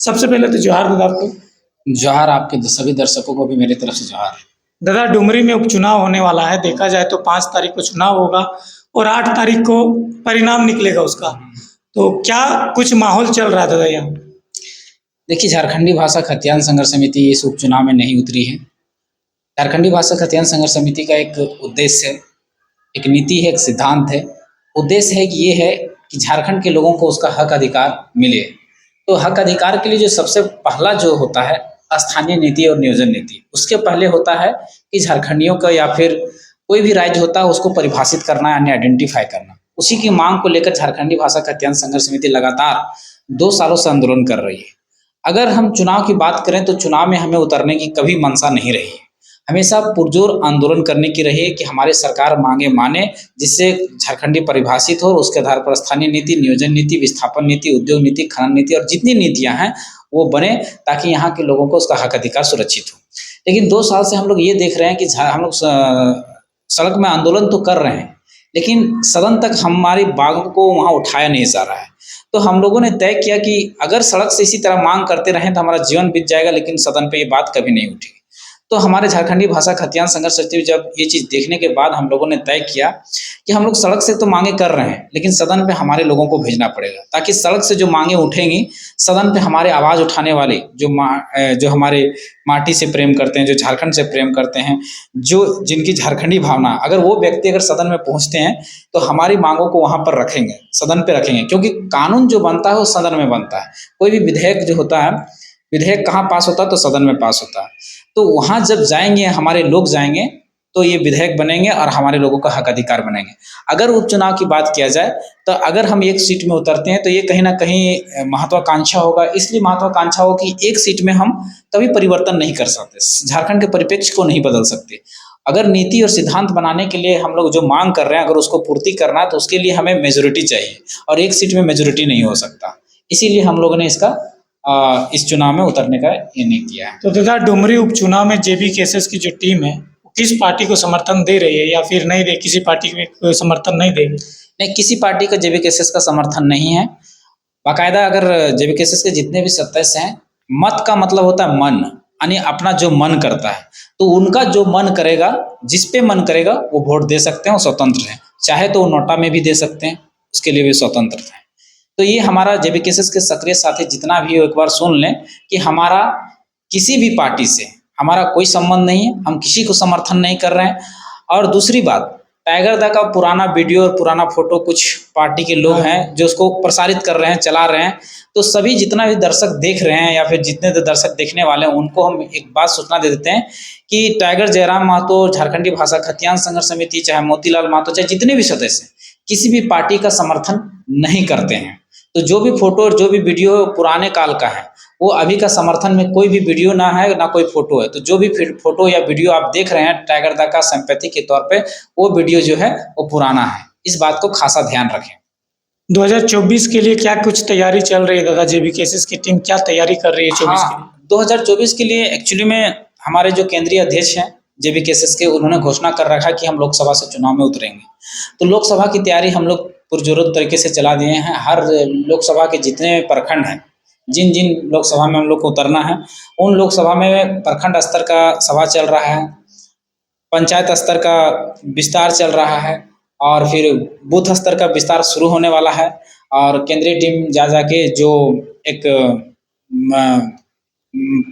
सबसे पहले तो जोहार दादा आपको। जोहार आपके सभी दर्शकों को भी मेरी तरफ से जोहार। दादा डुमरी में उपचुनाव होने वाला है, देखा जाए तो 5 तारीख को चुनाव होगा और 8 तारीख को परिणाम निकलेगा उसका। तो क्या कुछ माहौल चल रहा है दादा यहाँ? देखिए, झारखंडी भाषा खतियान संघर्ष समिति इस उपचुनाव में नहीं उतरी है। झारखंडी भाषा खतियान संघर्ष समिति का एक उद्देश्य है, एक नीति है, एक सिद्धांत है। उद्देश्य है कि ये है कि झारखंड के लोगों को उसका हक अधिकार मिले। तो हक अधिकार के लिए जो सबसे पहला जो होता है स्थानीय नीति और नियोजन नीति, उसके पहले होता है कि झारखंडियों का या फिर कोई भी राज्य होता है उसको परिभाषित करना यानी आइडेंटिफाई करना। उसी की मांग को लेकर झारखंडी भाषा खतियान संघर्ष समिति लगातार 2 सालों से आंदोलन कर रही है। अगर हम चुनाव की बात करें तो चुनाव में हमें उतरने की कभी मंशा नहीं रही है। हमेशा पुरजोर आंदोलन करने की रही है कि हमारी सरकार मांगे माने, जिससे झारखंडी परिभाषित हो और उसके आधार पर स्थानीय नीति, नियोजन नीति, विस्थापन नीति, उद्योग नीति, खनन नीति और जितनी नीतियां हैं वो बने, ताकि यहाँ के लोगों को उसका हक अधिकार सुरक्षित हो। लेकिन 2 साल से हम लोग ये देख रहे हैं कि हम लोग सड़क में आंदोलन तो कर रहे हैं, लेकिन सदन तक हमारी मांगों को वहाँ उठाया नहीं जा रहा है। तो हम लोगों ने तय किया कि अगर सड़क से इसी तरह मांग करते रहें तो हमारा जीवन बीत जाएगा, लेकिन सदन पे ये बात कभी नहीं उठेगी। तो हमारे झारखंडी भाषा खतियान संघर्ष समिति जब ये चीज़ देखने के बाद हम लोगों ने तय किया कि हम लोग सड़क से तो मांगे कर रहे हैं, लेकिन सदन पे हमारे लोगों को भेजना पड़ेगा, ताकि सड़क से जो मांगे उठेंगी, सदन पे हमारे आवाज़ उठाने वाले जो हमारे माटी से प्रेम करते हैं, जो झारखंड से प्रेम करते हैं, जो जिनकी झारखंडी भावना, अगर वो व्यक्ति अगर सदन में पहुँचते हैं तो हमारी मांगों को वहाँ पर रखेंगे, सदन पे रखेंगे। क्योंकि कानून जो बनता है वो सदन में बनता है। कोई भी विधेयक जो होता है, विधेयक कहाँ पास होता है? तो सदन में पास होता है। तो वहाँ जब जाएंगे, हमारे लोग जाएंगे, तो ये विधेयक बनेंगे और हमारे लोगों का हक अधिकार बनेंगे। अगर उपचुनाव की बात किया जाए तो अगर हम एक सीट में उतरते हैं तो ये कहीं ना कहीं महत्वाकांक्षा होगा। इसलिए महत्वाकांक्षा हो कि एक सीट में हम कभी परिवर्तन नहीं कर सकते, झारखंड के परिप्रेक्ष्य को नहीं बदल सकते। अगर नीति और सिद्धांत बनाने के लिए हम लोग जो मांग कर रहे हैं, अगर उसको पूर्ति करना है तो उसके लिए हमें मेजोरिटी चाहिए, और एक सीट में मेजोरिटी नहीं हो सकता। इसीलिए हम लोगों ने इस चुनाव में उतरने का निर्णय किया है। तो दादा डुमरी उपचुनाव में जेबी केसेस की जो टीम है वो किस पार्टी को समर्थन दे रही है या फिर नहीं दे, किसी पार्टी में समर्थन नहीं देगी? नहीं, किसी पार्टी का जेबी केसेस का समर्थन नहीं है। बाकायदा अगर जेबी केसेस के जितने भी सदस्य हैं, मत का मतलब होता है मन, यानी अपना जो मन करता है, तो उनका जो मन करेगा, जिस पे मन करेगा वो वोट दे सकते हैं, वो स्वतंत्र हैं। चाहे तो वो नोटा में भी दे सकते हैं, उसके लिए भी स्वतंत्र हैं। तो ये हमारा जेबी केसेस के सक्रिय साथी जितना भी हो, एक बार सुन लें कि हमारा किसी भी पार्टी से हमारा कोई संबंध नहीं है, हम किसी को समर्थन नहीं कर रहे हैं। और दूसरी बात, टाइगर दा का पुराना वीडियो और पुराना फोटो कुछ पार्टी के लोग हैं जो उसको प्रसारित कर रहे हैं, चला रहे हैं। तो सभी जितना भी दर्शक देख रहे हैं या फिर जितने दर्शक देखने वाले हैं, उनको हम एक बात सूचना दे देते हैं कि टाइगर जयराम महतो, झारखंडी भाषा खतियान संघर्ष समिति, चाहे मोतीलाल महतो, चाहे जितने भी सदस्य हैं, किसी भी पार्टी का समर्थन नहीं करते हैं। तो जो भी फोटो और जो भी वीडियो पुराने काल का है, वो अभी का समर्थन में कोई भी वीडियो ना है ना कोई फोटो है। तो जो भी फोटो या वीडियो आप देख रहे हैं टाइगर दा का सिंपैथी के तौर पे, वो वीडियो जो है वो पुराना है। इस बात को खासा ध्यान रखें। 2024 के लिए क्या कुछ तैयारी चल रही है दादा? जेबी केसेस की टीम क्या तैयारी कर रही है 24 के लिए? 2024 के लिए एक्चुअली में हमारे जो केंद्रीय अध्यक्ष हैं जेबी केसेस के, उन्होंने घोषणा कर रखा है कि हम लोकसभा से चुनाव में उतरेंगे। तो लोकसभा की तैयारी हम लोग पुरजोर तरीके से चला दिए हैं। हर लोकसभा के जितने प्रखंड हैं, जिन जिन लोकसभा में हम लोग को उतरना है, उन लोकसभा में प्रखंड स्तर का सभा चल रहा है, पंचायत स्तर का विस्तार चल रहा है, और फिर बूथ स्तर का विस्तार शुरू होने वाला है। और केंद्रीय टीम जा जाके जो एक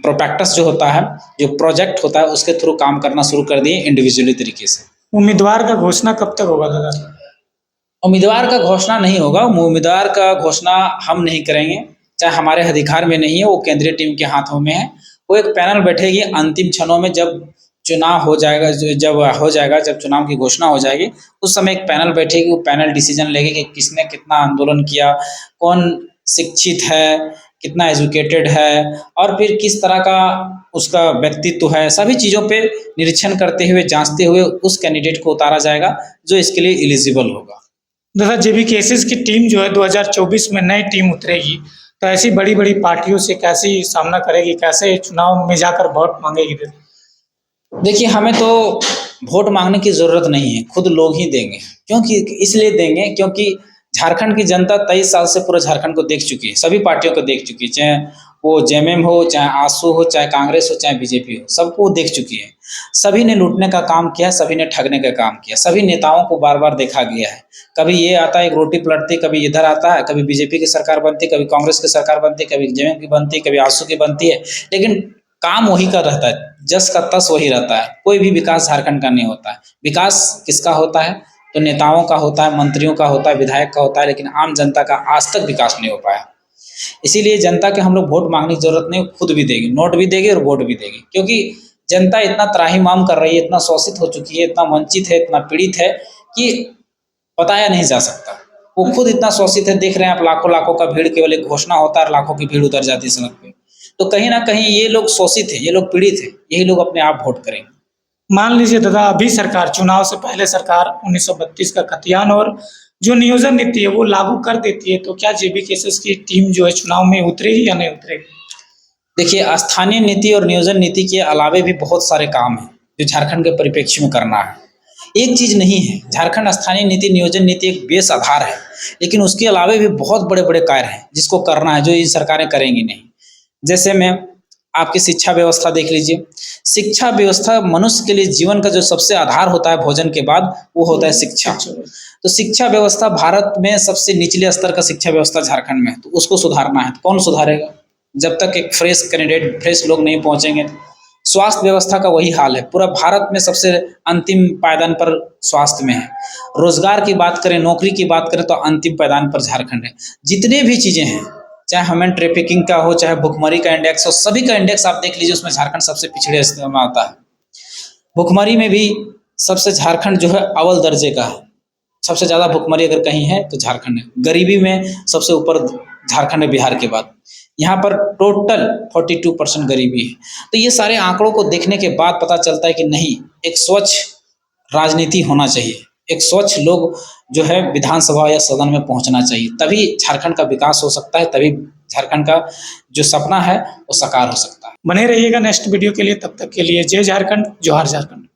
प्रोस्पेक्टस जो होता है, जो प्रोजेक्ट होता है, उसके थ्रू काम करना शुरू कर दिए इंडिविजुअली तरीके से। उम्मीदवार का घोषणा कब तक होगा दादा? उम्मीदवार का घोषणा नहीं होगा, उम्मीदवार का घोषणा हम नहीं करेंगे, चाहे हमारे अधिकार में नहीं है, वो केंद्रीय टीम के हाथों में है। वो एक पैनल बैठेगी अंतिम क्षणों में, जब चुनाव हो जाएगा, जब चुनाव की घोषणा हो जाएगी, उस समय एक पैनल बैठेगी। वो पैनल डिसीजन लेगी कि किसने कितना आंदोलन किया, कौन शिक्षित है, कितना एजुकेटेड है, और फिर किस तरह का उसका व्यक्तित्व है। सभी चीज़ों पे निरीक्षण करते हुए, जांचते हुए उस कैंडिडेट को उतारा जाएगा जो इसके लिए एलिजिबल होगा। दादा जेबी केसेस की टीम जो है 2024 में नई टीम उतरेगी, तो ऐसी बड़ी बड़ी पार्टियों से कैसे सामना करेगी, कैसे चुनाव में जाकर वोट मांगेगी? देखिए, हमें तो वोट मांगने की ज़रूरत नहीं है, खुद लोग ही देंगे। क्योंकि इसलिए देंगे क्योंकि झारखंड की जनता 23 साल से पूरा झारखंड को देख चुकी है, सभी पार्टियों को देख चुकी है, चाहे वो जेएमएम हो, चाहे आसू हो, चाहे कांग्रेस हो, चाहे बीजेपी हो, सबको वो देख चुकी है। सभी ने लूटने का काम किया, सभी ने ठगने का काम किया, सभी नेताओं को बार-बार देखा गया है। कभी ये आता है, एक रोटी पलटती, कभी इधर आता है, कभी बीजेपी की सरकार बनती, कभी कांग्रेस की सरकार बनती, कभी जेएमएम की बनती, कभी आसू की बनती है, लेकिन काम वही का रहता है, जस का तस वही रहता है। कोई भी विकास झारखंड का नहीं होता है। विकास किसका होता है? तो नेताओं का होता है, मंत्रियों का होता है, विधायक का होता है, लेकिन आम जनता का आज तक विकास नहीं हो पाया। इसीलिए जनता के हम लोग वोट मांगने की जरूरत नहीं, खुद भी देगी, नोट भी देगी और वोट भी देगी, क्योंकि जनता इतना त्राहिमाम कर रही है, इतना शोषित हो चुकी है, इतना वंचित है, इतना पीड़ित है कि बताया नहीं जा सकता। वो खुद इतना शोषित है, देख रहे हैं आप, लाखों लाखों का भीड़, केवल एक घोषणा होता है, लाखों की भीड़ उतर जाती है सड़क पे। तो कहीं ना कहीं ये लोग शोषित है, ये लोग पीड़ित है, यही लोग अपने आप वोट करेंगे। मान लीजिए दादा, अभी सरकार, चुनाव से पहले सरकार 1932 का खतियान और जो नियोजन नीति है वो लागू कर देती है, तो क्या जेबी केसेस की टीम जो है चुनाव में उतरेगी या नहीं उतरेगी? देखिए, स्थानीय नीति और नियोजन नीति के अलावे भी बहुत सारे काम हैं जो झारखंड के परिप्रेक्ष्य में करना है। एक चीज नहीं है, झारखंड स्थानीय नीति नियोजन नीति एक बेस आधार है, लेकिन उसके अलावे भी बहुत बड़े बड़े कार्य हैं जिसको करना है, जो ये सरकारें करेंगी नहीं। जैसे मैं आपकी शिक्षा व्यवस्था देख लीजिए। शिक्षा व्यवस्था मनुष्य के लिए जीवन का जो सबसे आधार होता है भोजन के बाद, वो होता है शिक्षा। तो शिक्षा व्यवस्था भारत में सबसे निचले स्तर का शिक्षा व्यवस्था झारखंड में है, तो उसको सुधारना है। तो कौन सुधारेगा जब तक एक फ्रेश कैंडिडेट, फ्रेश लोग नहीं पहुंचेंगे? स्वास्थ्य व्यवस्था का वही हाल है, पूरा भारत में सबसे अंतिम पायदान पर स्वास्थ्य में है। रोजगार की बात करें, नौकरी की बात करें, तो अंतिम पायदान पर झारखंड है। जितने भी चीजें हैं, चाहे ह्यूमन ट्रैफिकिंग का हो, चाहे भुखमरी का इंडेक्स हो, सभी का इंडेक्स आप देख लीजिए, उसमें झारखंड सबसे पिछड़े स्तर में आता है। भुखमरी में भी सबसे झारखंड जो है अव्वल दर्जे का है। सबसे ज़्यादा भुखमरी अगर कहीं है तो झारखंड है। गरीबी में सबसे ऊपर झारखंड है बिहार के बाद। यहाँ पर टोटल 42% गरीबी है। तो ये सारे आंकड़ों को देखने के बाद पता चलता है कि नहीं, एक स्वच्छ राजनीति होना चाहिए, एक स्वच्छ लोग जो है विधानसभा या सदन में पहुंचना चाहिए, तभी झारखंड का विकास हो सकता है, तभी झारखंड का जो सपना है वो साकार हो सकता है। बने रहिएगा नेक्स्ट वीडियो के लिए, तब तक के लिए जय झारखंड, जोहार झारखंड।